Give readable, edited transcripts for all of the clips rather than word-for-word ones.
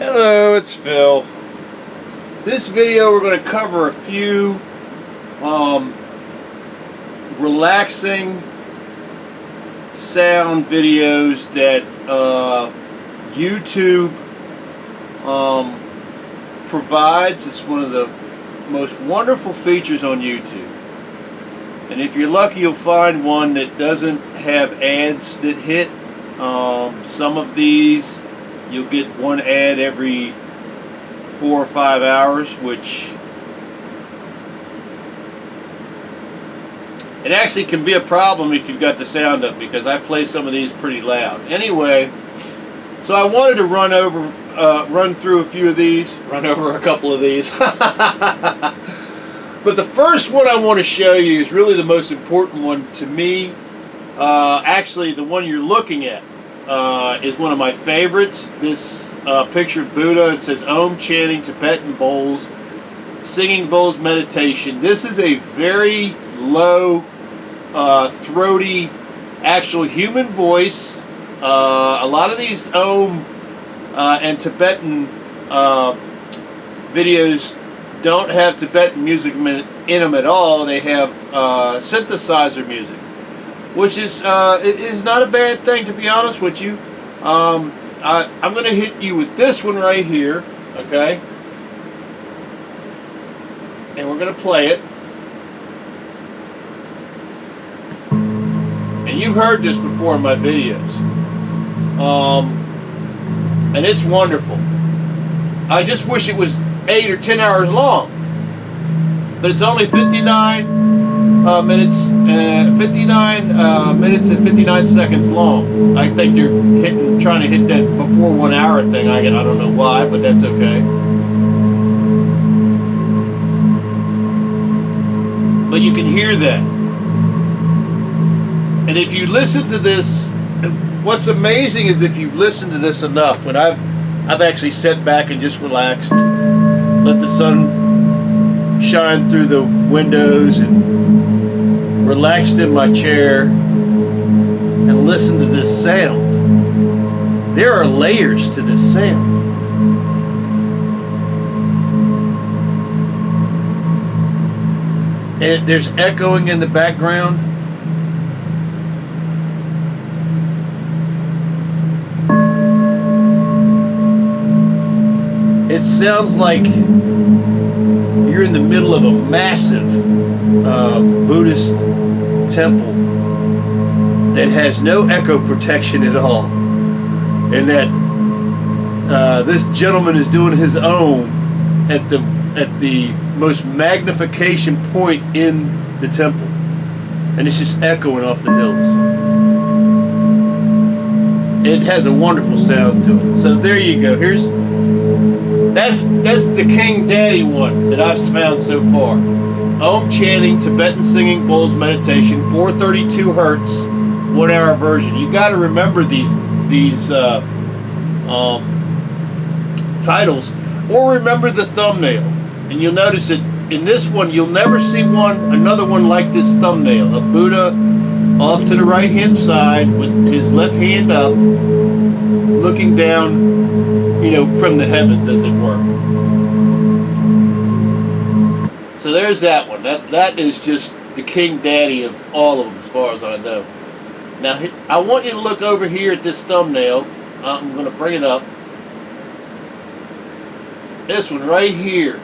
Hello, it's Phil. This video we're going to cover a few relaxing sound videos that YouTube provides. It's one of the most wonderful features on YouTube. And if you're lucky, you'll find one that doesn't have ads that hit. Some of these you'll get one ad every 4 or 5 hours, which it actually can be a problem if you've got the sound up, because I play some of these pretty loud. Anyway, so I wanted to run through a few of these, run over a couple of these. But the first one I want to show you is really the most important one to me. Actually, the one you're looking at is one of my favorites. This picture of Buddha. It says Om Chanting, Tibetan Bowls, Singing Bowls Meditation. This is a very low, throaty, actual human voice. A lot of these Om and Tibetan videos don't have Tibetan music in them at all. They have synthesizer music, which is not a bad thing, to be honest with you. I'm going to hit you with this one right here, okay? And we're going to play it. And you've heard this before in my videos. And it's wonderful. I just wish it was 8 or 10 hours long. But it's only 59 minutes and 59 seconds long. I think they're trying to hit that before 1 hour thing. I don't know why, but that's okay. But you can hear that. And if you listen to this, what's amazing is if you listen to this enough, when I've actually sat back and just relaxed, let the sun shine through the windows and relaxed in my chair and listen to this sound. There are layers to this sound. And there's echoing in the background. It sounds like you're in the middle of a massive Buddhist temple that has no echo protection at all, and that this gentleman is doing his own at the most magnification point in the temple, and it's just echoing off the hills. It has a wonderful sound to it. So there you go. That's the King Daddy one that I've found so far. Om Chanting, Tibetan Singing Bowls Meditation, 432 hertz, 1 hour version. You got to remember these titles, or remember the thumbnail, and you'll notice that in this one you'll never see another one like this thumbnail. A Buddha off to the right hand side with his left hand up, looking down, from the heavens, as it were. So there's that one. That is just the King Daddy of all of them, as far as I know. Now, I want you to look over here at this thumbnail. I'm going to bring it up. This one right here,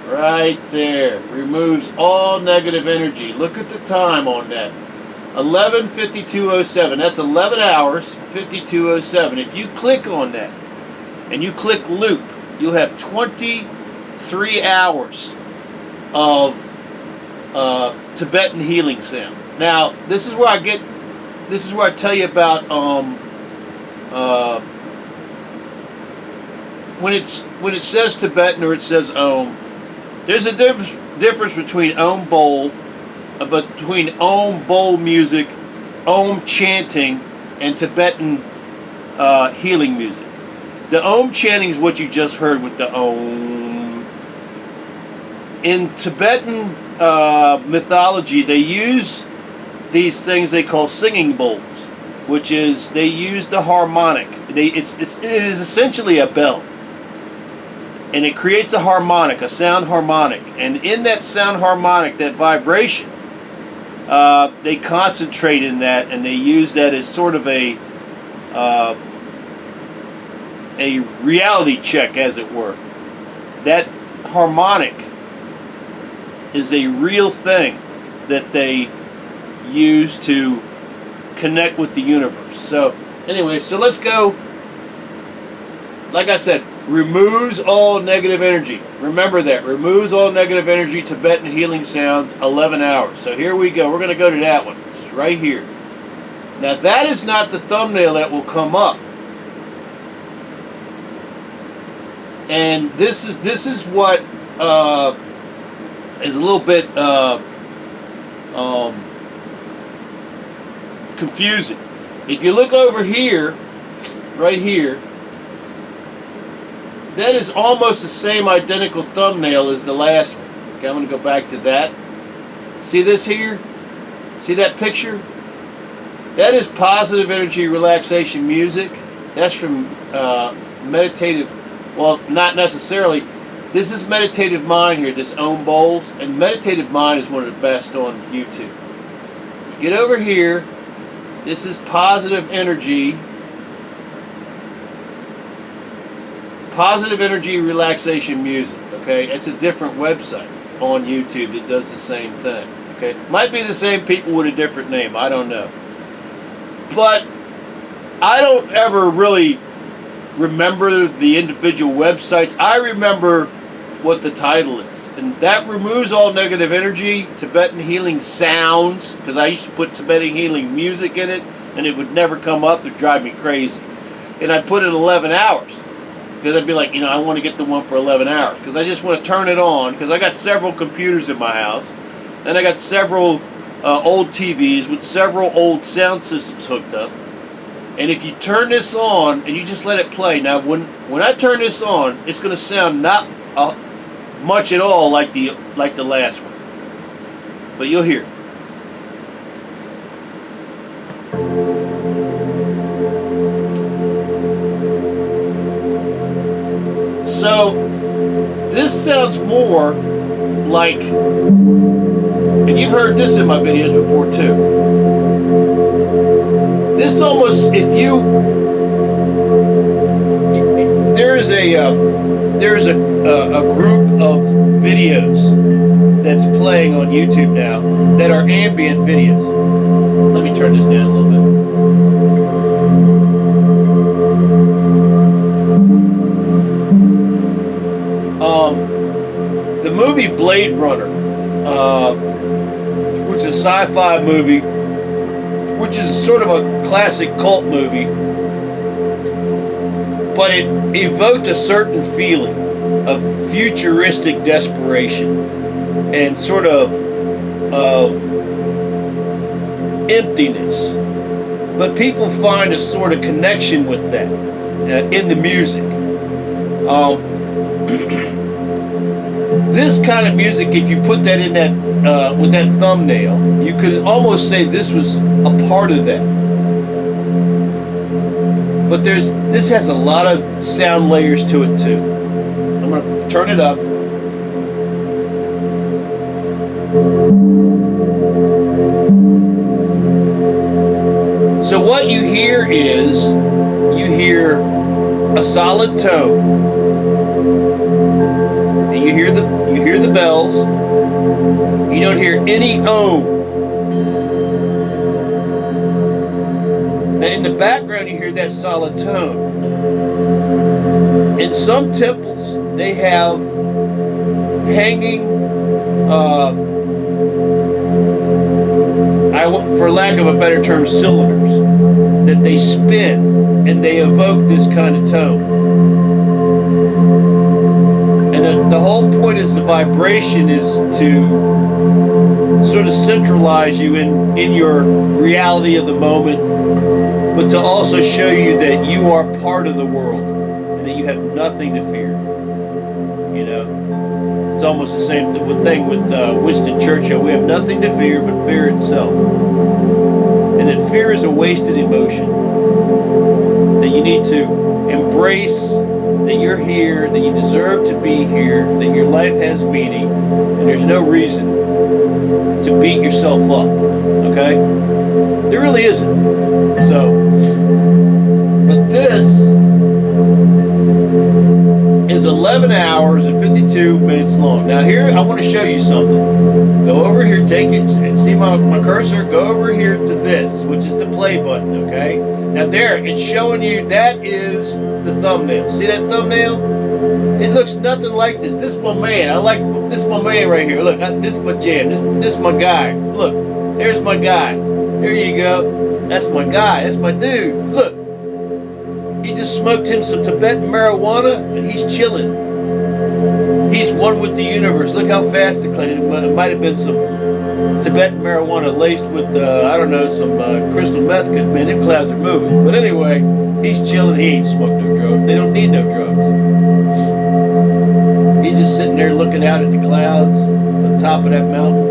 right there, removes all negative energy. Look at the time on that. 11:52:07. That's 11 hours, 52:07. If you click on that, and you click loop, you'll have 23 hours of Tibetan healing sounds. Now, this is where I tell you about when it says Tibetan or it says Om. There's a difference between Om bowl, between Om bowl music, Om chanting, and Tibetan healing music. The Om chanting is what you just heard with the Om. In Tibetan mythology, they use these things they call singing bowls, which is they use the harmonic. It is essentially a bell. and it creates a harmonic, a sound harmonic. And in that sound harmonic, that vibration, they concentrate in that, and they use that as sort of a reality check, as it were. That harmonic is a real thing that they use to connect with the universe. So anyway, so let's go. Like I said, removes all negative energy. Remember that. Removes all negative energy, Tibetan healing sounds, 11 hours. So here we go. We're going to go to that one. It's right here. Now that is not the thumbnail that will come up. And this is what is a little bit confusing. If you look over here, right here, that is almost the same identical thumbnail as the last one. Okay, I'm going to go back to that. See this here? See that picture? That is positive energy relaxation music. That's from meditative, well, not necessarily. This is Meditative Mind here, this Own Bowls. And Meditative Mind is one of the best on YouTube. Get over here. This is positive energy. Positive energy relaxation music, okay? It's a different website on YouTube that does the same thing, okay? Might be the same people with a different name, I don't know. But I don't ever really remember the individual websites. I remember what the title is. And that removes all negative energy, Tibetan healing sounds, because I used to put Tibetan healing music in it, and it would never come up. It would drive me crazy. And I put in 11 hours. Because I'd be like, I want to get the one for 11 hours. Because I just want to turn it on. Because I got several computers in my house. And I got several old TVs with several old sound systems hooked up. And if you turn this on and you just let it play. Now, when I turn this on, it's going to sound not much at all like the last one. But you'll hear. So, this sounds more like, and you've heard this in my videos before too. This almost, if you, there's a group of videos that's playing on YouTube now that are ambient videos. Let me turn this down a little bit. The movie Blade Runner, which is a sci-fi movie, which is sort of a classic cult movie, but it evoked a certain feeling of futuristic desperation and sort of emptiness. But people find a sort of connection with that in the music. This kind of music, if you put that in that with that thumbnail, you could almost say this was a part of that. But this has a lot of sound layers to it too. I'm going to turn it up. So what you hear is, you hear a solid tone. And you hear the bells. You don't hear any ohm. Now in the background you hear that solid tone. In some temples they have hanging, for lack of a better term, cylinders that they spin and they evoke this kind of tone. And the whole point is the vibration is to sort of centralize you in your reality of the moment, but to also show you that you are part of the world and that you have nothing to fear. It's almost the same thing with Winston Churchill. We have nothing to fear but fear itself. And that fear is a wasted emotion. That you need to embrace that you're here, that you deserve to be here, that your life has meaning, and there's no reason to beat yourself up, okay? There really isn't. So, but this is 11 hours and 52 minutes long. Now here, I want to show you something. Go over here, take it, and see my cursor? Go over here to this, which is the play button, okay? Now there, it's showing you, that is the thumbnail. See that thumbnail? It looks nothing like this. This is my man. This is my man right here. Look, this is my jam. This is my guy. Look, there's my guy. There you go. That's my guy. That's my dude. Look. He just smoked him some Tibetan marijuana, and he's chilling. He's one with the universe. Look how fast it cleaned. It might have been some Tibetan marijuana laced with, I don't know, some crystal meth, because, man, them clouds are moving. But anyway, he's chilling. He ain't smoked no drugs. They don't need no drugs. He's just sitting there looking out at the clouds on top of that mountain.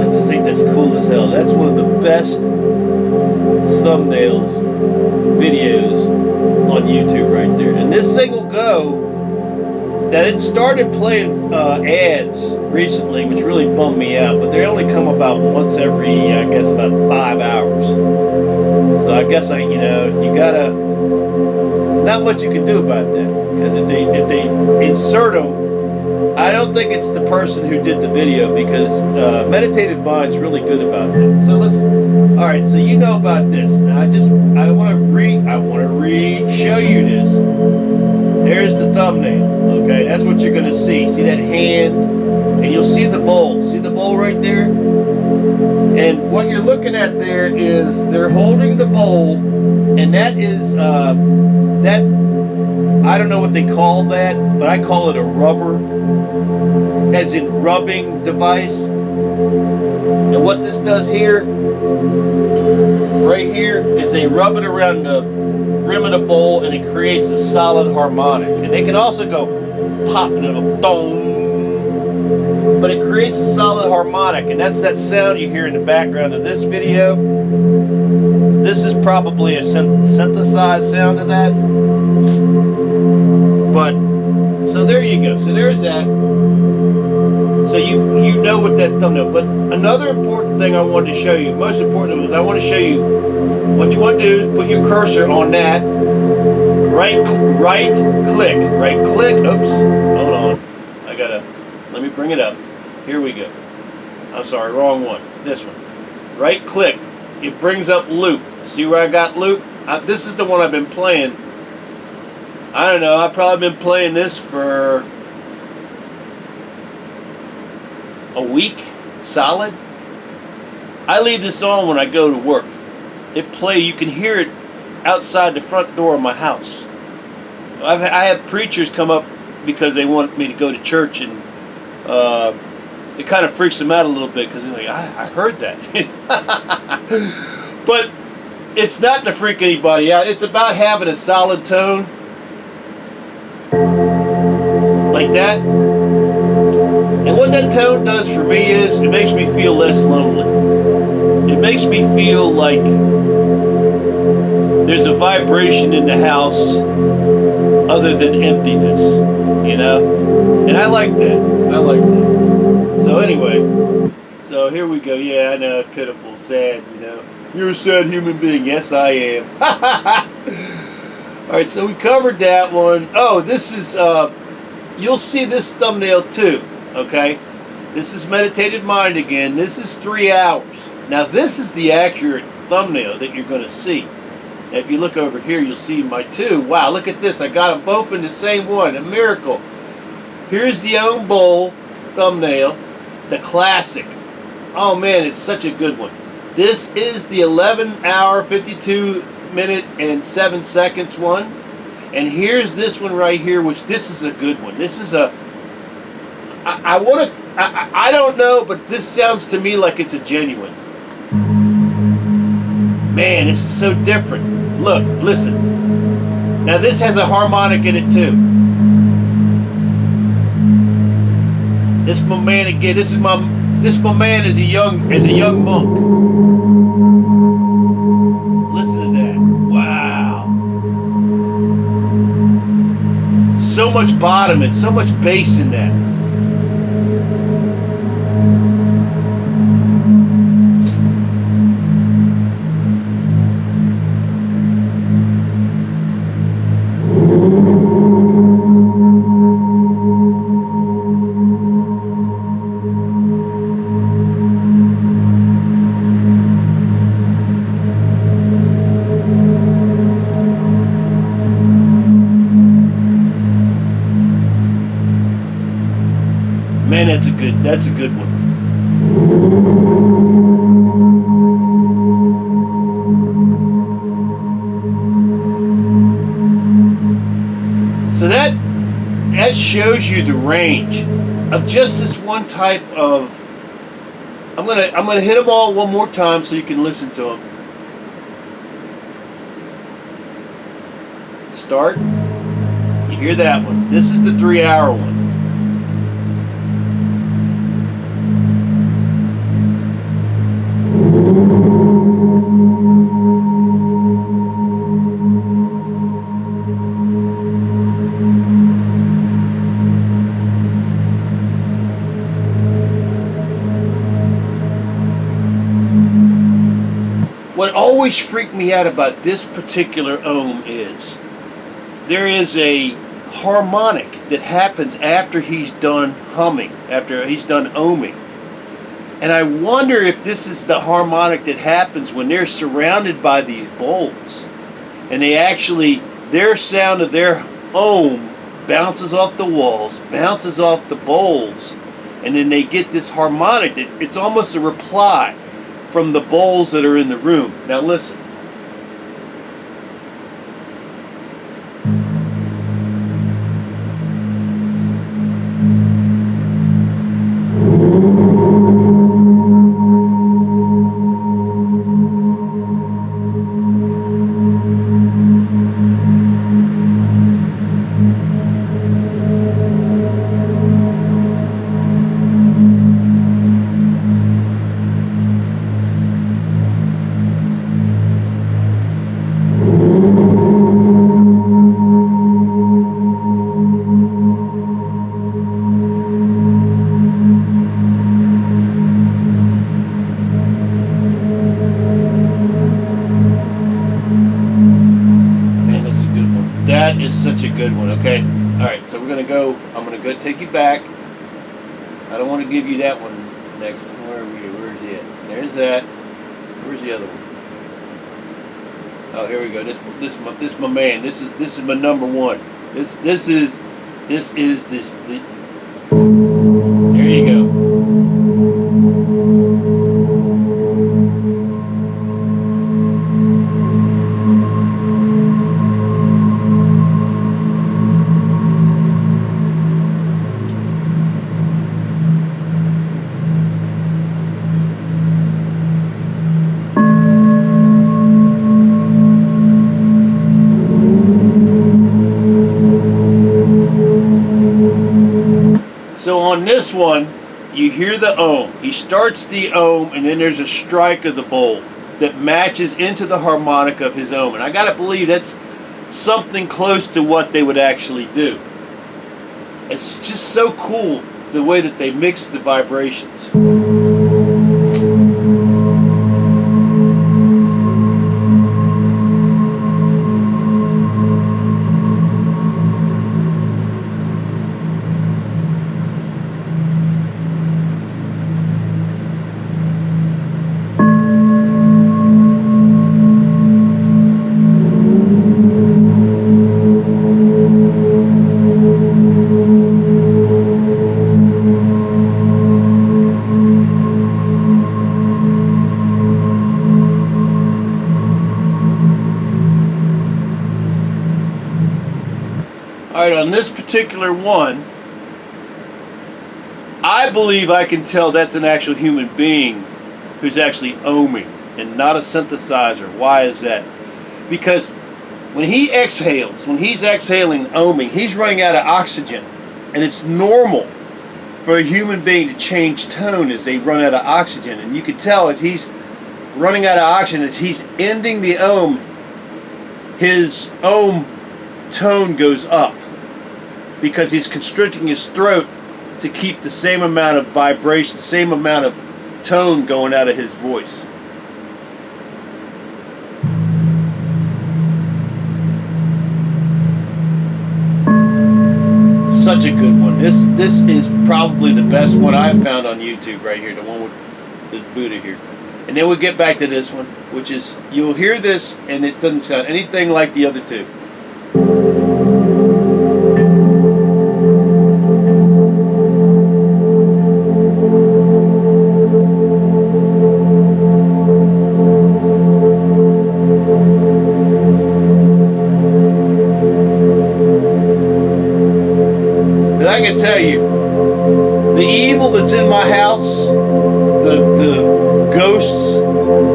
I just think that's cool as hell. That's one of the best thumbnails, videos on YouTube right there. And this thing will go, that it started playing ads recently, which really bummed me out, but they only come about once every, I guess, about 5 hours. So I guess you gotta, not much you can do about that, because if they insert them, I don't think it's the person who did the video, because Meditative Mind's really good about that. So all right, so you know about this. Now I want to show you this. There's the thumbnail, okay? That's what you're going to see. See that hand? And you'll see the bowl. See the bowl right there? And what you're looking at there is they're holding the bowl, and that is, I don't know what they call that, but I call it a rubber, as in rubbing device. And what this does here, right here, is they rub it around the rim of the bowl, and it creates a solid harmonic. And they can also go pop, and it'll dong, but it creates a solid harmonic, and that's that sound you hear in the background of this video. This is probably a synthesized sound of that. But, so there you go. So there's that. So you know what that thumbnail. But another important thing I wanted to show you, most important was I want to show you, what you want to do is put your cursor on that. Right click. Oops. Hold on. Let me bring it up. Here we go. I'm sorry, wrong one. This one. Right click. It brings up loop. See where I got loop? This is the one I've been playing. I don't know, I've probably been playing this for a week, solid. I leave this on when I go to work. You can hear it outside the front door of my house. I have preachers come up because they want me to go to church, and it kind of freaks them out a little bit, because they're like, I heard that. But it's not to freak anybody out. It's about having a solid tone. Like that. And what that tone does for me is, it makes me feel less lonely. It makes me feel like there's a vibration in the house other than emptiness, you know? And I like that. So anyway, so here we go. Yeah, I know, pitiful, sad, you know. You're a sad human being. Yes, I am. Alright, so we covered that one. Oh, this is, you'll see this thumbnail too, okay? This is Meditative Mind again. This is 3 hours. Now, this is the accurate thumbnail that you're going to see. Now, if you look over here, you'll see my two. Wow, look at this. I got them both in the same one. A miracle. Here's the own bowl thumbnail, the classic. Oh, man, it's such a good one. This is the 11 hour, 52 minute and 7 seconds one, and here's this one right here, which this is a good one. This is a, I don't know, but this sounds to me like it's a genuine. Man, this is so different. Look, listen. Now this has a harmonic in it too. This is my man again. This is my man as a young monk. much bottom and so much bass in that. Man, that's a good one. So that shows you the range of just this one type of. I'm gonna hit them all one more time so you can listen to them. Start. You hear that one? This is the 3-hour one. What always freaked me out about this particular ohm is there is a harmonic that happens after he's done humming, after he's done ohming. And I wonder if this is the harmonic that happens when they're surrounded by these bowls. And they actually, their sound of their ohm bounces off the walls, bounces off the bowls, and then they get this harmonic that it's almost a reply from the bowls that are in the room. Now listen. That is such a good one. Okay, all right, so we're gonna go, I'm gonna go take you back. I don't want to give you that one next. Where's he at? There's that. Where's the other one? Oh, here we go. This is my man. This is my number one. This is the. There you go. So on this one, you hear the ohm. He starts the ohm, and then there's a strike of the bowl that matches into the harmonic of his ohm. And I gotta believe that's something close to what they would actually do. It's just so cool the way that they mix the vibrations. Alright, on this particular one, I believe I can tell that's an actual human being who's actually ohming and not a synthesizer. Why is that? Because when he exhales, when he's exhaling ohming, he's running out of oxygen. And it's normal for a human being to change tone as they run out of oxygen. And you can tell as he's running out of oxygen, as he's ending the ohm, his ohm tone goes up. because he's constricting his throat to keep the same amount of vibration, the same amount of tone going out of his voice. Such a good one. This is probably the best one I've found on YouTube right here, the one with the Buddha here. And then we'll get back to this one, which is, you'll hear this and it doesn't sound anything like the other two. But I can tell you, the evil that's in my house, the ghosts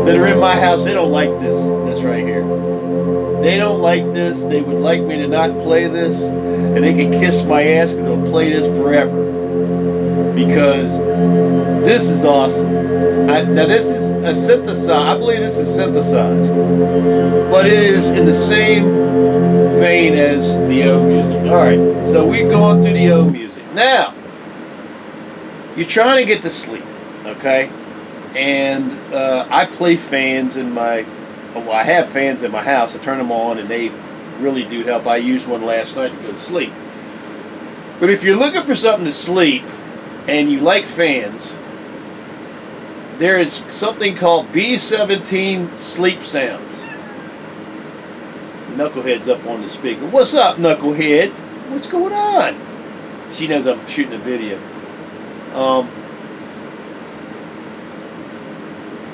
that are in my house, they don't like this right here. They don't like this. They would like me to not play this, and they can kiss my ass because I'll play this forever. Because this is awesome. Now this is a synthesized, I believe this is synthesized, but it is in the same vein as the O music. Alright, so we've gone through the O music. Now, you're trying to get to sleep, okay? And I play fans in my, well, I have fans in my house. I turn them on and they really do help. I used one last night to go to sleep. But if you're looking for something to sleep and you like fans, there is something called B17 sleep sounds. Knucklehead's up on the speaker. What's up, Knucklehead? What's going on? She knows I'm shooting a video.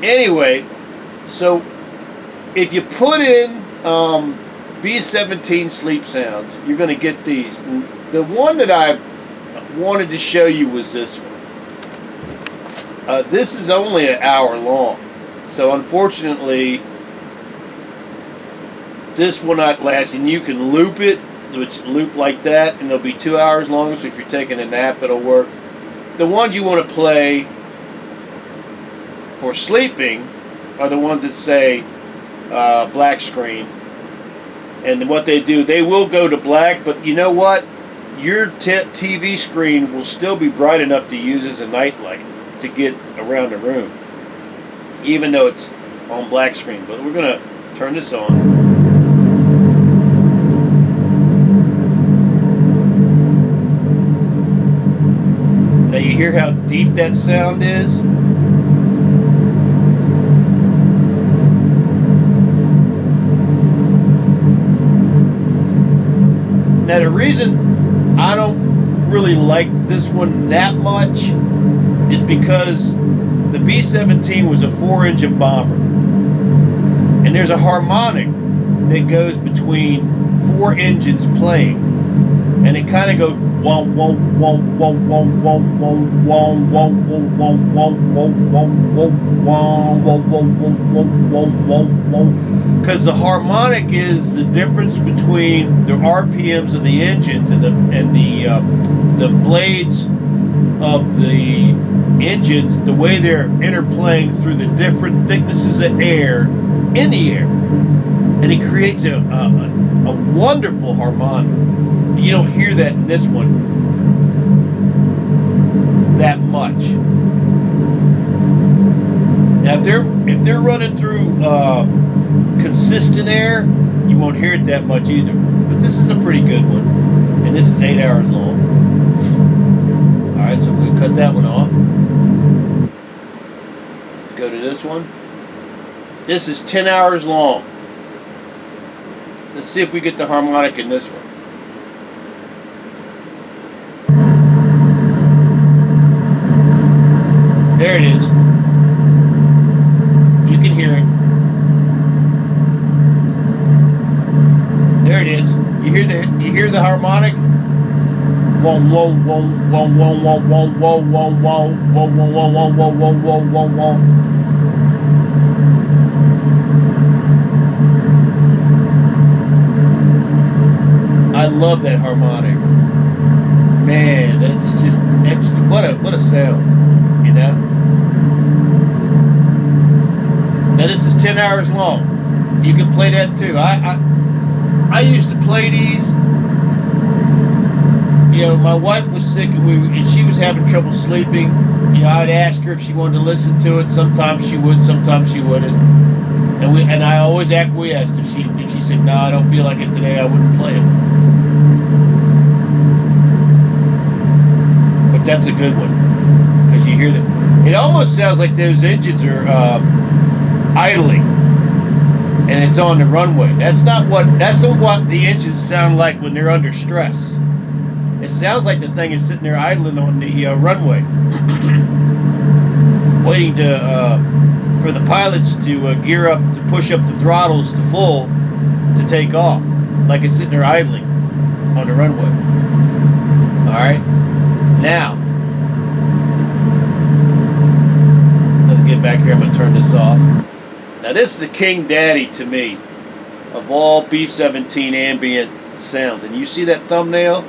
Anyway, so if you put in B17 sleep sounds, you're going to get these. The one that I wanted to show you was this one. This is only an hour long, so unfortunately this will not last. And you can loop it, which loop like that, and it'll be 2 hours long, so if you're taking a nap it'll work. The ones you want to play for sleeping are the ones that say black screen, and what they do, they will go to black, but you know what, your TV screen will still be bright enough to use as a nightlight to get around the room, even though it's on black screen. But we're gonna turn this on. Now you hear how deep that sound is? Now the reason I don't really like this one that much is because the B-17 was a 4-engine bomber. And there's a harmonic that goes between 4 engines playing. And it kind of goes wah wah wah wah wah wah wah wah wah wah wah wah wah wah. Because the harmonic is the difference between the RPMs of the engines and the blades of the engines, the way they're interplaying through the different thicknesses of air in the air, and it creates a wonderful harmonic. You don't hear that in this one that much. Now, if they're running through consistent air, you won't hear it that much either. But this is a pretty good one, and this is 8 hours long. All right, so we cut that one off. Let's go to this one. This is 10 hours long. Let's see if we get the harmonic in this one. There it is. You can hear it. There it is. You hear the harmonic? Whoa, whoa, whoa, whoa, whoa, whoa, whoa, whoa, whoa, whoa, whoa, whoa, whoa, whoa, whoa, whoa, whoa, whoa. I love that harmonic. Man, it's what a sound, you know? Now this is 10 hours long. You can play that too. I used to play these my wife was sick and she was having trouble sleeping. I'd ask her if she wanted to listen to it. Sometimes she would, sometimes she wouldn't. And I always acquiesced. If she said, no, I don't feel like it today, I wouldn't play it. But that's a good one, because you hear that. It almost sounds like those engines are idling, and it's on the runway. That's not what the engines sound like when they're under stress. It sounds like the thing is sitting there idling on the runway, waiting for the pilots to gear up, to push up the throttles to full, to take off, like it's sitting there idling on the runway. All right, now let me get back here. I'm going to turn this off. Now this is the king daddy to me of all B17 ambient sounds, and you see that thumbnail?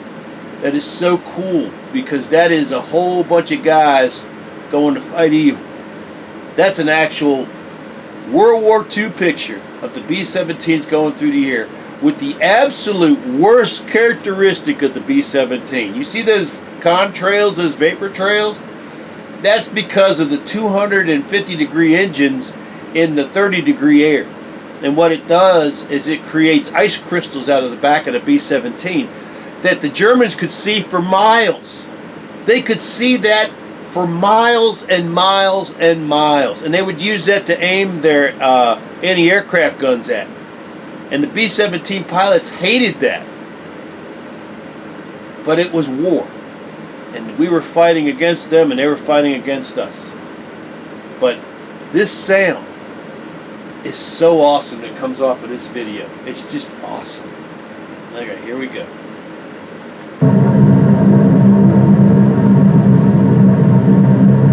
That is so cool, because that is a whole bunch of guys going to fight evil. That's an actual World War II picture of the B-17s going through the air with the absolute worst characteristic of the B-17. You see those contrails, those vapor trails? That's because of the 250-degree engines in the 30-degree air. And what it does is it creates ice crystals out of the back of the B-17 that the Germans could see for miles. They could see that for miles and miles and miles, and they would use that to aim their anti-aircraft guns at. And the B-17 pilots hated that. But it was war, and we were fighting against them, and they were fighting against us. But this sound is so awesome that comes off of this video. It's just awesome. Okay, here we go.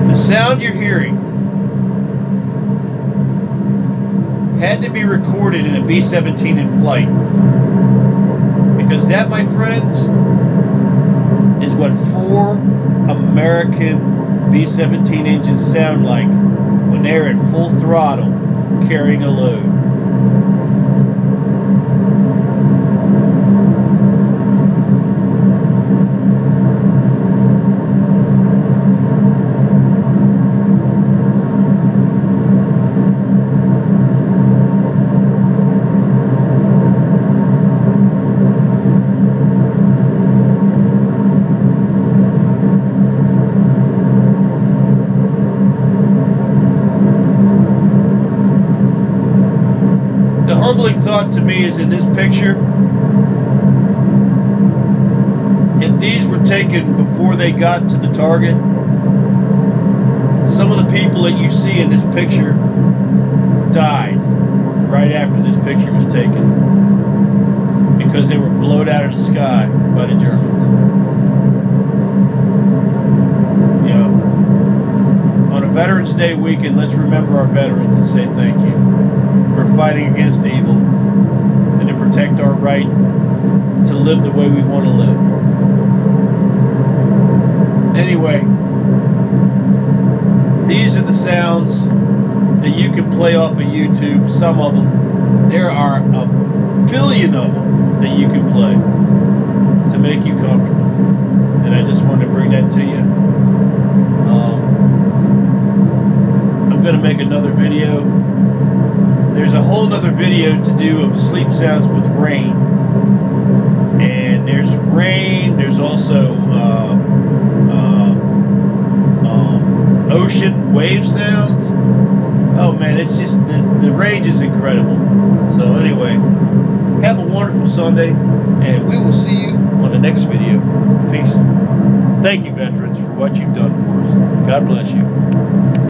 The sound you're hearing had to be recorded in a B-17 in flight, because that, my friends, is what 4 American B-17 engines sound like when they're at full throttle carrying a load. Humbling thought to me is in this picture, if these were taken before they got to the target, some of the people that you see in this picture died right after this picture was taken, because they were blown out of the sky by the Germans. On a Veterans Day weekend, let's remember our veterans and say thank you for fighting against evil and to protect our right to live the way we want to live. Anyway, these are the sounds that you can play off of YouTube. Some of them. There are a billion of them that you can play to make you comfortable. And I just wanted to bring that to you. I'm going to make another video. There's a whole other video to do of sleep sounds with rain. And there's rain, there's also ocean wave sounds. Oh man, it's just, the range is incredible. So anyway, have a wonderful Sunday, and we will see you on the next video. Peace. Thank you, veterans, for what you've done for us. God bless you.